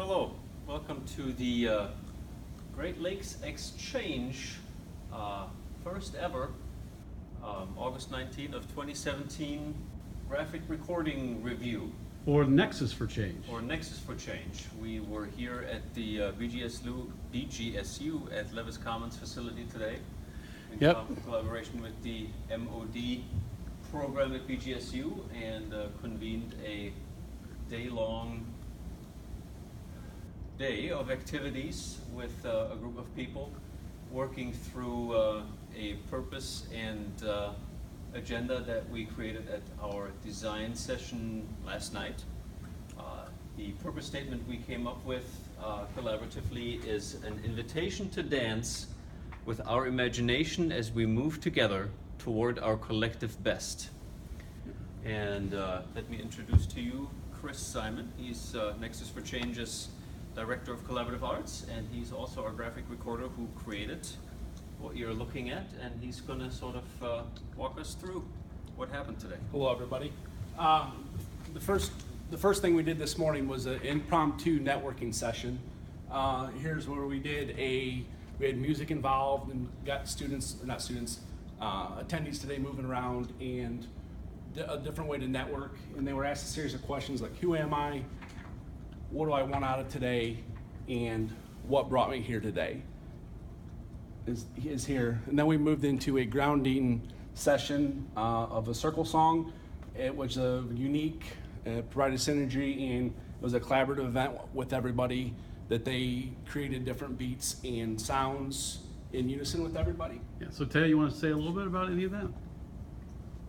Hello, welcome to the Great Lakes Exchange, first ever, August 19th of 2017 graphic recording review. Or NEXUS4change. Or NEXUS4change. We were here at the BGSU at Levis Commons facility today in collaboration with the MOD program at BGSU, and convened a day-long day of activities with a group of people working through a purpose and agenda that we created at our design session last night. The purpose statement we came up with collaboratively is an invitation to dance with our imagination as we move together toward our collective best. And let me introduce to you Chris Simon. He's NEXUS4change's Director of Collaborative Arts, and he's also our graphic recorder who created what you're looking at, and he's going to sort of walk us through what happened today. Hello, everybody. The first thing we did this morning was an impromptu networking session. Here's where we had music involved and got attendees today moving around and a different way to network. And they were asked a series of questions like, who am I? What do I want out of today? And what brought me here today is here. And then we moved into a grounding session of a circle song. It was a unique, provided synergy, and it was a collaborative event with everybody that they created different beats and sounds in unison with everybody. Yeah, so Ted, you want to say a little bit about any of that?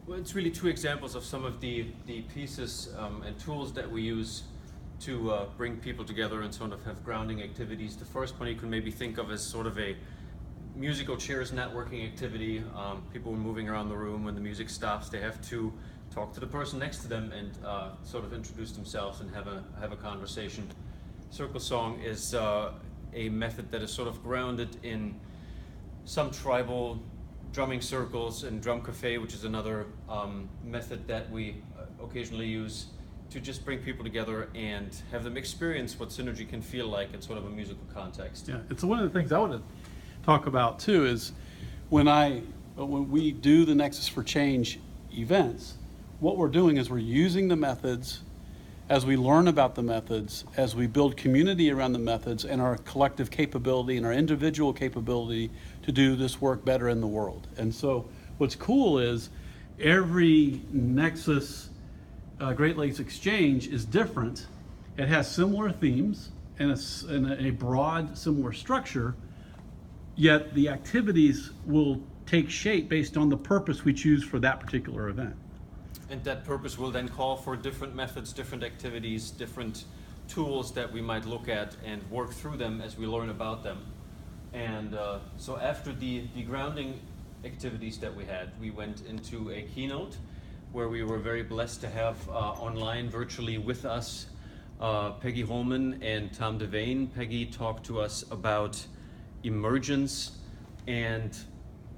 Well, it's really two examples of some of the pieces and tools that we use to bring people together and sort of have grounding activities. The first one you can maybe think of as sort of a musical chairs networking activity. People are moving around the room. When the music stops, they have to talk to the person next to them and sort of introduce themselves and have a conversation. Circle song is a method that is sort of grounded in some tribal drumming circles and drum cafe, which is another method that we occasionally use to just bring people together and have them experience what synergy can feel like in sort of a musical context. Yeah, it's one of the things I want to talk about too is when we do the NEXUS4change events, what we're doing is we're using the methods as we learn about the methods, as we build community around the methods and our collective capability and our individual capability to do this work better in the world. And so what's cool is every NEXUS Great Lakes Exchange is different. It has similar themes and a broad similar structure, yet the activities will take shape based on the purpose we choose for that particular event. And that purpose will then call for different methods, different activities, different tools that we might look at and work through them as we learn about them. And so after the grounding activities that we had, we went into a keynote where we were very blessed to have online virtually with us Peggy Holman and Tom Devane. Peggy talked to us about emergence and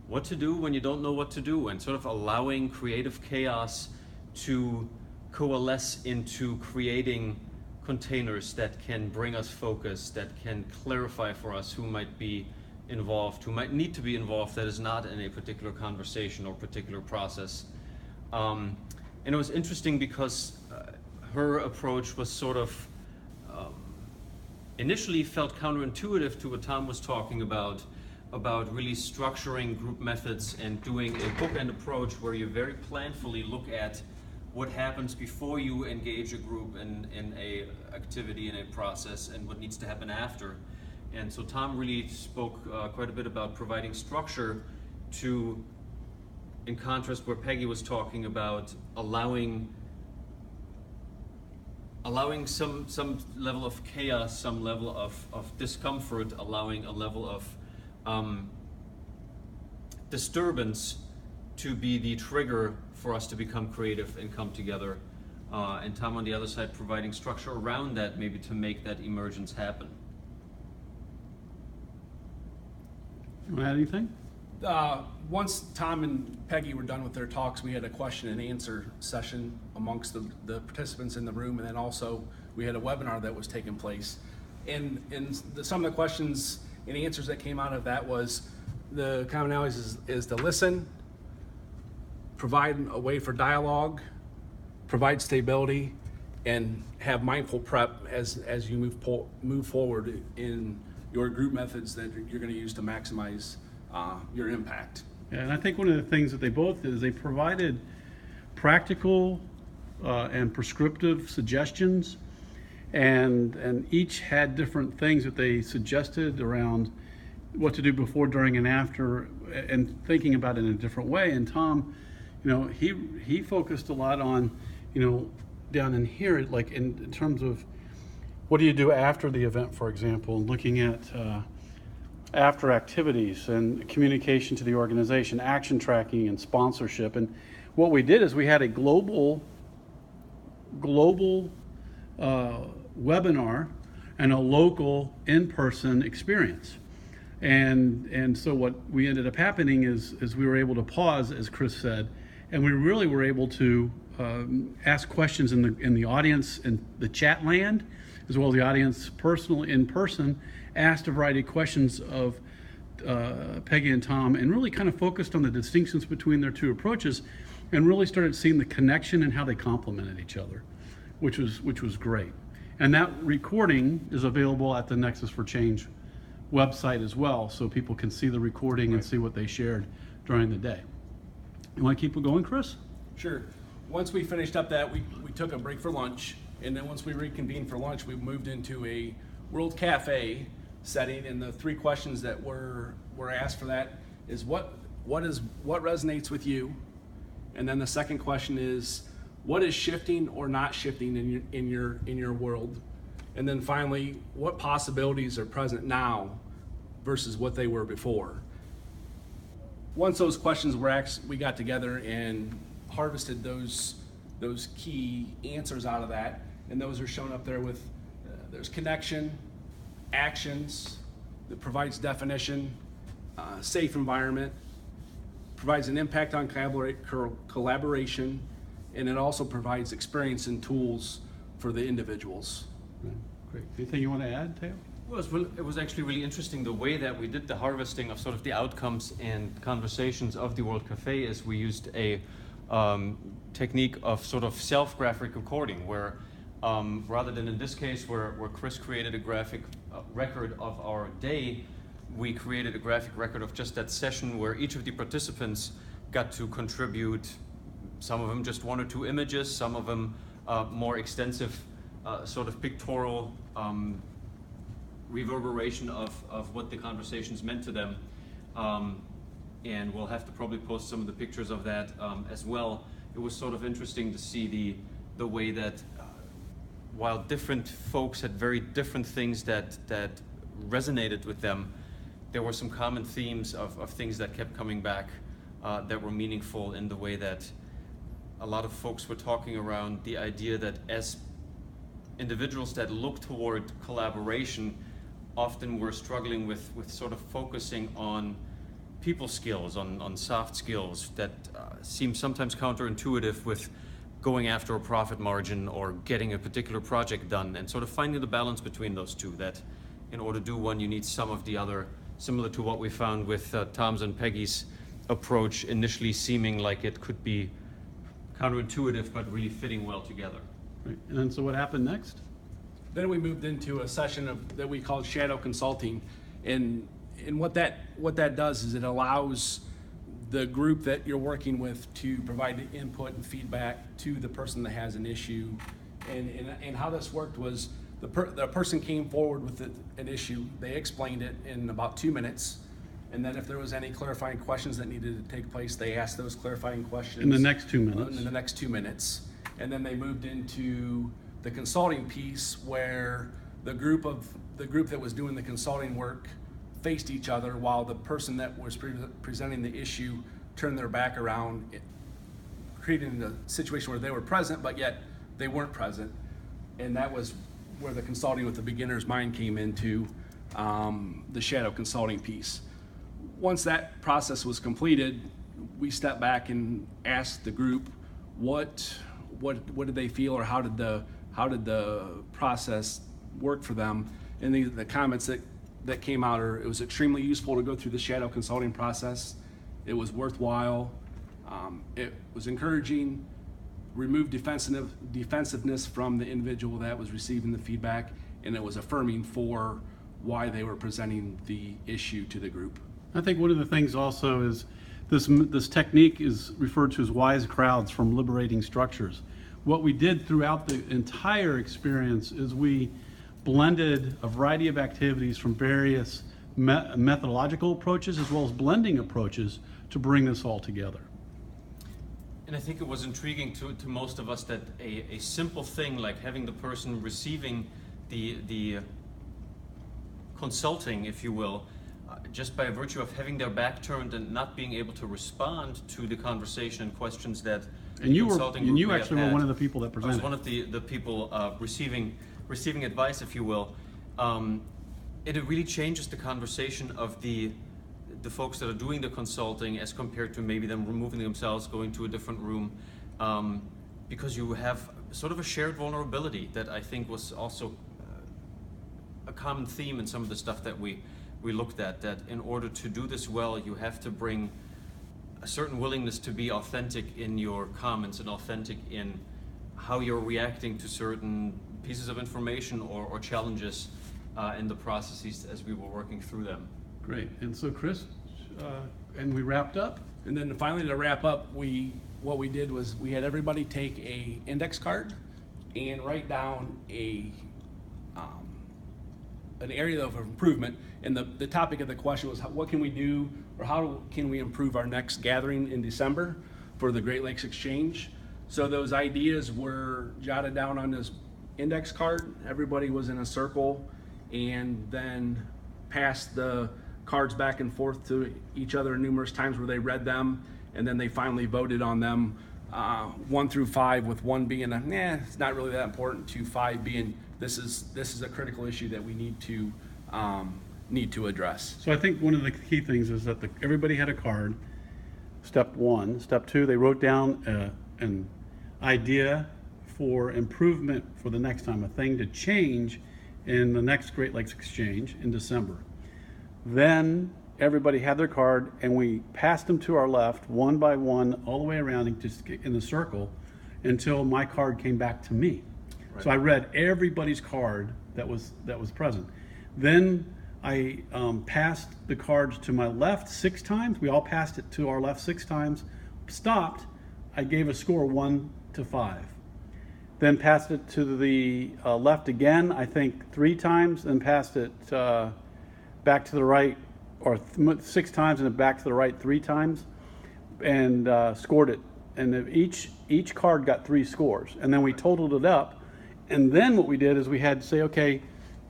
what to do when you don't know what to do, and sort of allowing creative chaos to coalesce into creating containers that can bring us focus, that can clarify for us who might be involved, who might need to be involved that is not in a particular conversation or particular process. And it was interesting because her approach was sort of initially felt counterintuitive to what Tom was talking about really structuring group methods and doing a bookend approach where you very planfully look at what happens before you engage a group in a activity, in a process, and what needs to happen after. And so Tom really spoke quite a bit about providing structure to, in contrast where Peggy was talking about allowing some level of chaos, some level of discomfort, allowing a level of disturbance to be the trigger for us to become creative and come together. And Tom on the other side providing structure around that, maybe to make that emergence happen. You want to add anything? Once Tom and Peggy were done with their talks, we had a question and answer session amongst the participants in the room, and then also we had a webinar that was taking place. Some of the questions and answers that came out of that was the commonalities is to listen, provide a way for dialogue, provide stability, and have mindful prep as you move forward in your group methods that you're going to use to maximize your impact. Yeah, and I think one of the things that they both did is they provided practical and prescriptive suggestions, and each had different things that they suggested around what to do before, during, and after, and thinking about it in a different way. And Tom, he focused a lot on, down in here, like in terms of what do you do after the event, for example, looking at after activities and communication to the organization, action tracking and sponsorship. And what we did is we had a global webinar and a local in-person experience. And so what we ended up happening is we were able to pause, as Chris said, and we really were able to ask questions in the audience and the chat land, as well as the audience personally in person, asked a variety of questions of Peggy and Tom, and really kind of focused on the distinctions between their two approaches, and really started seeing the connection and how they complemented each other, which was great. And that recording is available at the NEXUS4change website as well, so people can see the recording and see what they shared during the day. You want to keep it going, Chris? Sure. Once we finished up that, we took a break for lunch, and then once we reconvened for lunch, we moved into a World Cafe setting, and the three questions that were asked for that is what resonates with you, and then the second question is what is shifting or not shifting in your world, and then finally what possibilities are present now versus what they were before. Once those questions were asked, we got together and harvested those key answers out of that, and those are shown up there with there's connection, actions, that provides definition, safe environment, provides an impact on collaboration, and it also provides experience and tools for the individuals. Great. Anything you want to add, Teo? Well, it was actually really interesting the way that we did the harvesting of sort of the outcomes and conversations of the World Cafe is we used a technique of sort of self-graphic recording where rather than in this case where Chris created a graphic record of our day, we created a graphic record of just that session where each of the participants got to contribute, some of them just one or two images, some of them more extensive sort of pictorial reverberation of what the conversations meant to them. And we'll have to probably post some of the pictures of that as well. It was sort of interesting to see the way that while different folks had very different things that resonated with them, there were some common themes of things that kept coming back that were meaningful in the way that a lot of folks were talking around the idea that as individuals that look toward collaboration, often we're struggling with sort of focusing on people skills, on soft skills that seem sometimes counterintuitive with going after a profit margin or getting a particular project done, and sort of finding the balance between those two, that in order to do one you need some of the other, similar to what we found with Tom's and Peggy's approach, initially seeming like it could be counterintuitive but really fitting well together. Right. And then so what happened next? Then we moved into a session that we called shadow consulting, and what that does is it allows the group that you're working with to provide input and feedback to the person that has an issue. And how this worked was the person came forward with an issue, they explained it in about 2 minutes, and then if there was any clarifying questions that needed to take place, they asked those clarifying questions. In the next 2 minutes. In the next 2 minutes. And then they moved into the consulting piece where the group that was doing the consulting work faced each other while the person that was presenting the issue turned their back around, creating a situation where they were present but yet they weren't present. And that was where the consulting with the beginner's mind came into the shadow consulting piece. Once that process was completed, we stepped back and asked the group what did they feel, or how did the process work for them, And the comments that came out are, it was extremely useful to go through the shadow consulting process. It was worthwhile. It was encouraging, removed defensiveness from the individual that was receiving the feedback, and it was affirming for why they were presenting the issue to the group. I think one of the things also is this technique is referred to as wise crowds from liberating structures. What we did throughout the entire experience is we blended a variety of activities from various methodological approaches as well as blending approaches to bring this all together. And I think it was intriguing to most of us that a simple thing like having the person receiving the consulting, if you will, just by virtue of having their back turned and not being able to respond to the conversation and questions that And you consulting were, and you group may actually have were had. one of the people that I presented. was one of the people receiving advice, if you will. It really changes the conversation of the folks that are doing the consulting as compared to maybe them removing themselves, going to a different room, because you have sort of a shared vulnerability that I think was also a common theme in some of the stuff that we looked at, that in order to do this well, you have to bring a certain willingness to be authentic in your comments and authentic in how you're reacting to certain pieces of information or challenges in the processes as we were working through them. Great. And so Chris, and we wrapped up? And then finally, to wrap up, what we did was we had everybody take a index card and write down an area of improvement. And the topic of the question was, what can we do, or how can we improve our next gathering in December for the Great Lakes Exchange? So those ideas were jotted down on this index card. Everybody was in a circle and then passed the cards back and forth to each other numerous times where they read them, and then they finally voted on them 1 through 5, with 1 being it's not really that important, to 5 being this is a critical issue that we need to address. So I think one of the key things is that everybody had a card, step 1. Step 2, they wrote down an idea for improvement for the next time, a thing to change in the next Great Lakes Exchange in December. Then everybody had their card and we passed them to our left one by one all the way around in the circle until my card came back to me. Right. So I read everybody's card that was present. Then I passed the cards to my left 6 times. We all passed it to our left 6 times. Stopped. I gave a score 1 to 5. Then passed it to the left again, I think 3 times, then passed it back to the right, or 6 times, and then back to the right 3 times, and scored it. And each card got 3 scores, and then we totaled it up. And then what we did is we had to say, okay,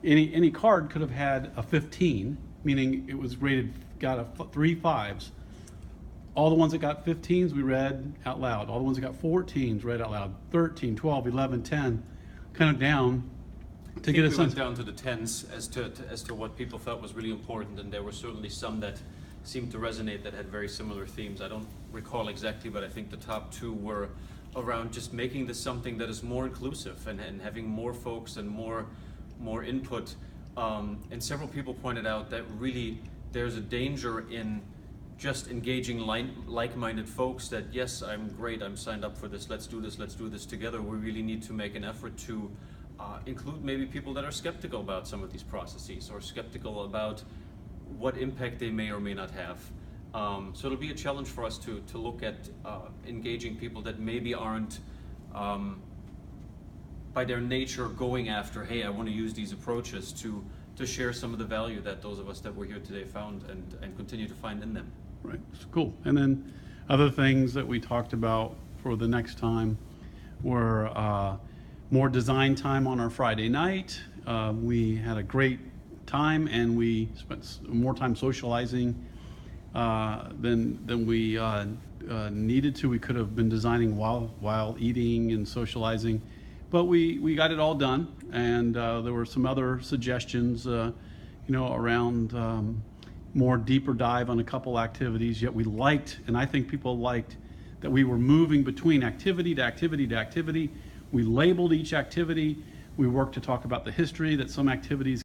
any card could have had a 15, meaning it was rated, got 3 5s. All the ones that got 15s we read out loud. All the ones that got 14s read out loud. 13, 12, 11, 10, kind of down to get a sense. We went down to the 10s as to what people felt was really important, and there were certainly some that seemed to resonate that had very similar themes. I don't recall exactly, but I think the top 2 were around just making this something that is more inclusive and having more folks and more input. And several people pointed out that really there's a danger in just engaging like-minded folks that, yes, I'm great, I'm signed up for this, let's do this together. We really need to make an effort to include maybe people that are skeptical about some of these processes or skeptical about what impact they may or may not have. So it'll be a challenge for us to look at engaging people that maybe aren't by their nature going after, hey, I want to use these approaches to share some of the value that those of us that were here today found and continue to find in them. Right, cool. And then other things that we talked about for the next time were more design time on our Friday night. We had a great time and we spent more time socializing than we needed to. We could have been designing while eating and socializing, but we got it all done. And there were some other suggestions, around more deeper dive on a couple activities. Yet we liked, and I think people liked, that we were moving between activity to activity to activity. We labeled each activity. We worked to talk about the history that some activities